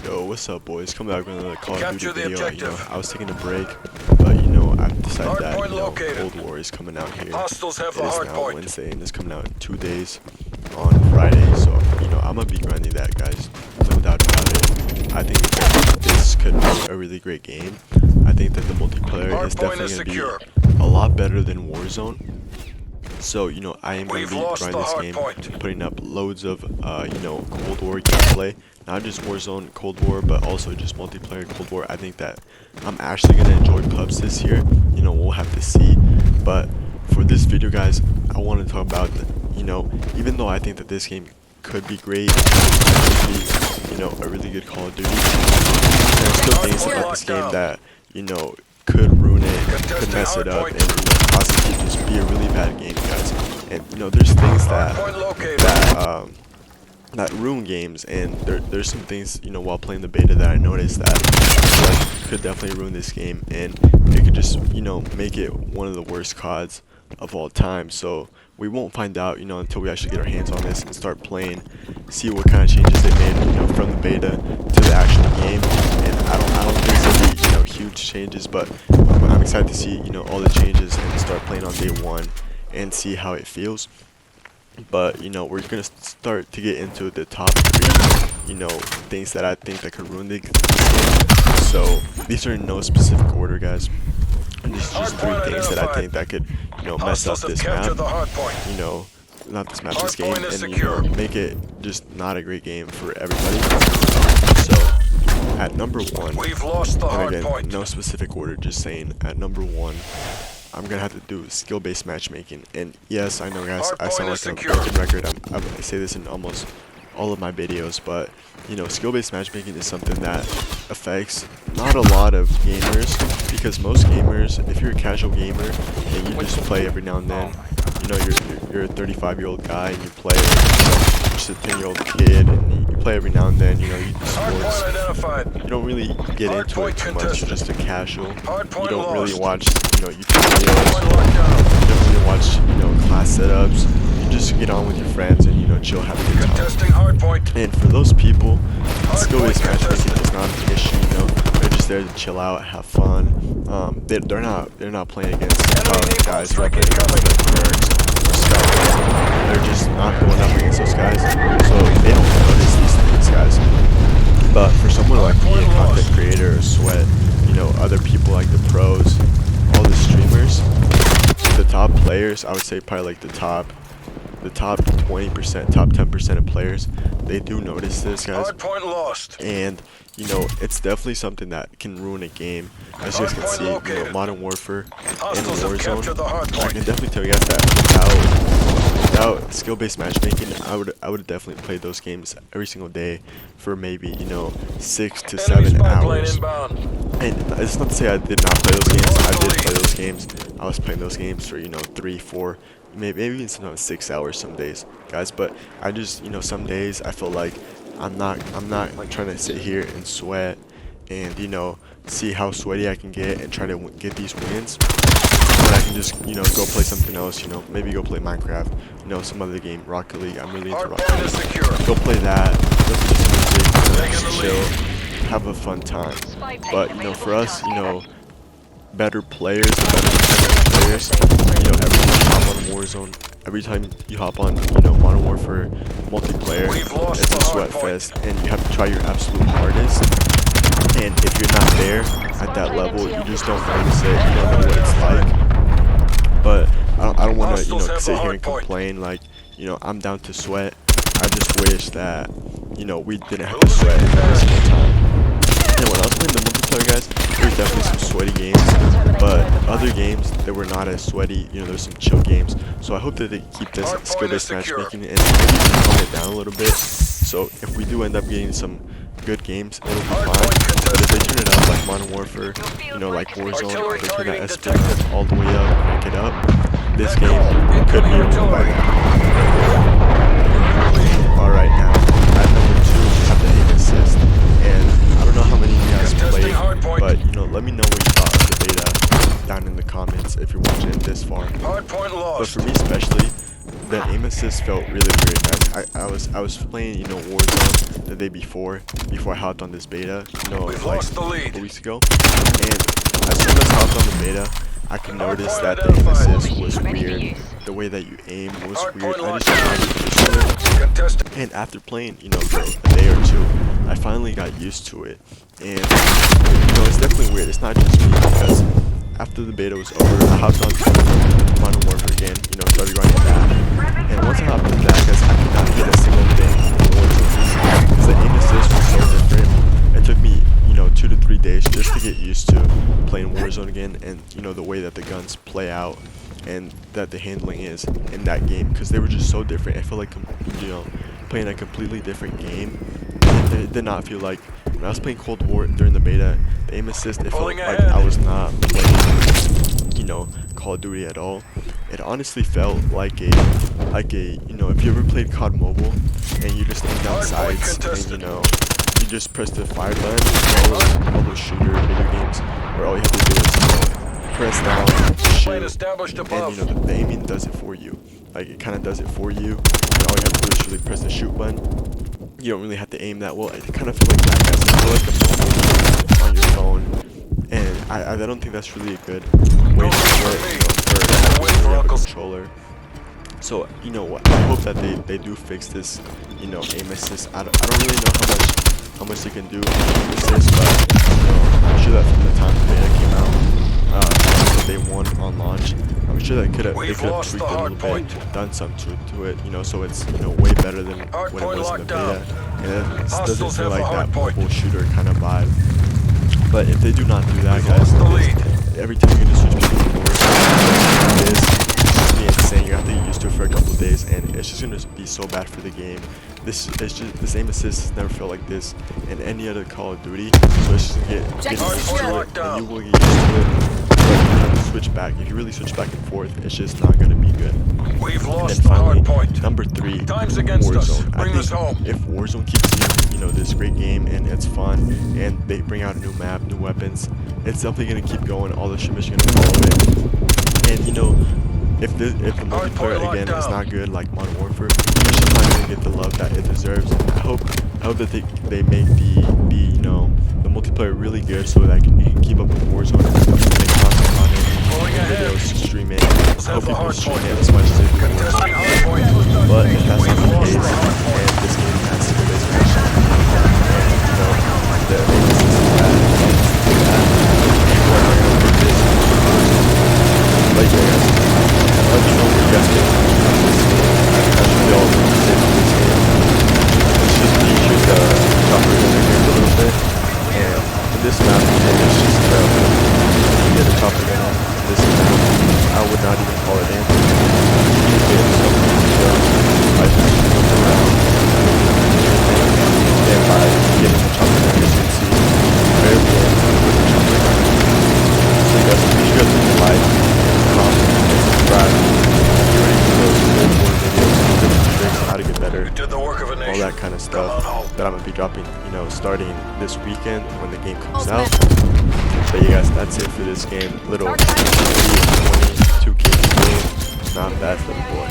Yo, what's up, boys? Coming back with another Call of Capture Duty the video. objective. I was taking a break, but I've decided that Hardpoint located. Cold War is coming out here. Hostiles have It the is hard now point. Wednesday, and it's coming out in 2 days on Friday. So I'm gonna be grinding that, guys. No doubt about it. I think that this could be a really great game. I think that the multiplayer is definitely gonna be a lot better than Warzone. So, I am going to be grinding this game, putting up loads of, Cold War gameplay. Not just Warzone Cold War, but also just multiplayer Cold War. I think that I'm actually going to enjoy pubs this year. We'll have to see. But for this video, guys, I want to talk about, even though I think that this game could be great, could be, a really good Call of Duty, there's still things about this game that, could ruin it, could mess it up, and possibly just be a really bad game, guys. And there's things that ruin games, and there's some things while playing the beta that I noticed that could definitely ruin this game, and it could just make it one of the worst CODs of all time. So we won't find out until we actually get our hands on this and start playing, see what kind of changes they made from the beta to the actual game. And I don't think it's gonna be huge changes, but I'm excited to see all the changes and start playing on day one and see how it feels. But we're gonna start to get into the top 3 things that I think that could ruin this game. So these are in no specific order, guys. And these are just 3 things that I think that could mess up this map, not this map, this game, and make it just not a great game for everybody. So at number 1, and again, no specific order, just saying at number 1, I'm gonna have to do skill-based matchmaking. And yes, I know, guys, I sound like a broken record. I say this in almost all of my videos, but skill-based matchmaking is something that affects not a lot of gamers, because most gamers, if you're a casual gamer and you just play every now and then, you're a 35-year-old guy and you play just a 10-year-old kid, and you play every now and then, you do sports, you don't really get into it too much. You're just a casual. You don't really watch YouTube videos, you don't really watch class setups. You just get on with your friends and chill, have a good time. And for those people, skill-based matchmaking is not an issue. They're just there to chill out, have fun. They're not playing against guys who are playing against nerds or stuff. They're just not going up against those guys, so they don't notice these things, guys. But for someone like me, a content creator, or Sweat, other people like the pros, all the streamers, the top players, I would say probably like the top 20%, top 10% of players, they do notice this, guys. And it's definitely something that can ruin a game. As you guys can see, Modern Warfare and Warzone, I can definitely tell you guys that without skill-based matchmaking, I would definitely play those games every single day for maybe 6 to 7 hours. And it's not to say I did not play those games. I did play those games. I was playing those games for 3, 4, maybe even sometimes 6 hours some days, guys. But I just some days I feel like I'm not like trying to sit here and sweat and see how sweaty I can get and try to get these wins. But I can just go play something else, maybe go play Minecraft, some other game, Rocket League. I'm really into Rocket League. Go play that, listen to music, just chill, have a fun time. But for us, better players, players, every time you hop on Warzone, every time you hop on Modern Warfare multiplayer, it's a sweat fest, and you have to try your absolute hardest. And if you're not there at that level, you just don't notice it. You don't know what it's like. But I don't want to sit here and complain like I'm down to sweat. I just wish that we didn't have to sweat every single time. And when I was playing the multiplayer, guys, there was definitely some sweaty games, but other games that were not as sweaty, there's some chill games. So I hope that they keep this skill-based matchmaking and maybe calm it down a little bit. So if we do end up getting some good games, it'll be fine. But if they turn it up like Modern Warfare, like Warzone, if they turn that FPS all the way up, crank it up, this game could be ruined by that. Alright, now at number 2, we have the aim assist, and I don't know how many of you guys played, but let me know what you thought of the beta down in the comments if you're watching it this far. But for me especially, that aim assist felt really weird, guys. I was playing, you know, Warzone the day before I hopped on this beta, you know, We've like lost the a lead. couple weeks ago. And as soon as I hopped on the beta, I could notice that the aim assist was weird. The way that you aim was weird. I just tried to get used to it. Contested. And after playing, you know, for a day or two, I finally got used to it. And, you know, it's definitely weird. It's not just me, because after the beta was over, I hopped on to Modern Warfare again, you know, started grinding that. And once I hopped into that, guys, I could not hit a single thing in Warzone, because the aim assist was so different. It took me, you know, 2 to 3 days just to get used to playing Warzone again, and, you know, the way that the guns play out and that the handling is in that game, because they were just so different. I feel like, you know, playing a completely different game. It did not feel like, when I was playing Cold War during the beta, the aim assist, it felt like I was not playing, you know, Call of Duty at all. It honestly felt like a, you know, if you ever played COD Mobile and you just aim down sights and, you know, you just press the fire button, all those shooter video games where all you have to do is, you know, press down, shoot, and, you know, the aiming does it for you. Like, it kind of does it for you, and all you have to do is really press the shoot button. You don't really have to aim that well. It kind of feels like that, guys. I feel like a mobile on your phone, and I don't think that's really a good way to do it, you know, for a controller. So, you know what, I hope that they do fix this, you know, aim assist. I don't really know how much they can do with aim assist, but, you know, I'm sure that from the time the beta came out, that they won on launch, I'm sure they could have tweaked it a little bit, done something to it, you know, so it's, you know, way better than when it was in the beta, and it doesn't feel like that mobile shooter kind of vibe. But if they do not do that, guys, every time you're gonna switch between cores, it's gonna be insane. You have to get used to it for a couple of days, and it's just gonna be so bad for the game. This aim assist has never felt like this in any other Call of Duty, so it's just gonna get used to it, and you will get used to it. But you have to switch back. If you really switch back and forth, it's just not gonna be good. We've And lost then the hard finally, point. number 3, Time's against us. Warzone. Bring I us home. think if Warzone keeps you know, this great game and it's fun, and they bring out a new map, new weapons, it's definitely gonna keep going. All the shippers are gonna follow it. And you know, if the multiplayer again is not good like Modern Warfare, it's just not gonna get the love that it deserves. I hope that they make the you know, the multiplayer really good so that it can keep up with Warzone and make content on it. Videos, stream it. I hope people stream it as much as they do Warzone. But if that's not the case, and this game has skill-based matching, and you know, the aim assist is bad, people are not gonna pick this. But yeah, guys, let me know what you guys think about this game. I should be all safe with this game. It's just me shoot the chopper in the game a little bit, and in this map, it's just you get a chopper gun on this map. I would not even call it in. You get something to show by just moving around, and by getting the chopper gun, as you can see, very good with the chopper gun. So guys, be sure to leave a like, comment, and subscribe. If you're ready for those cool videos, tips and tricks, how to get better, all that kind of stuff that I'm gonna be dropping, you know, starting this weekend when the game comes out. But yeah, guys, that's it for this game. Little 22K game, not bad for the boy.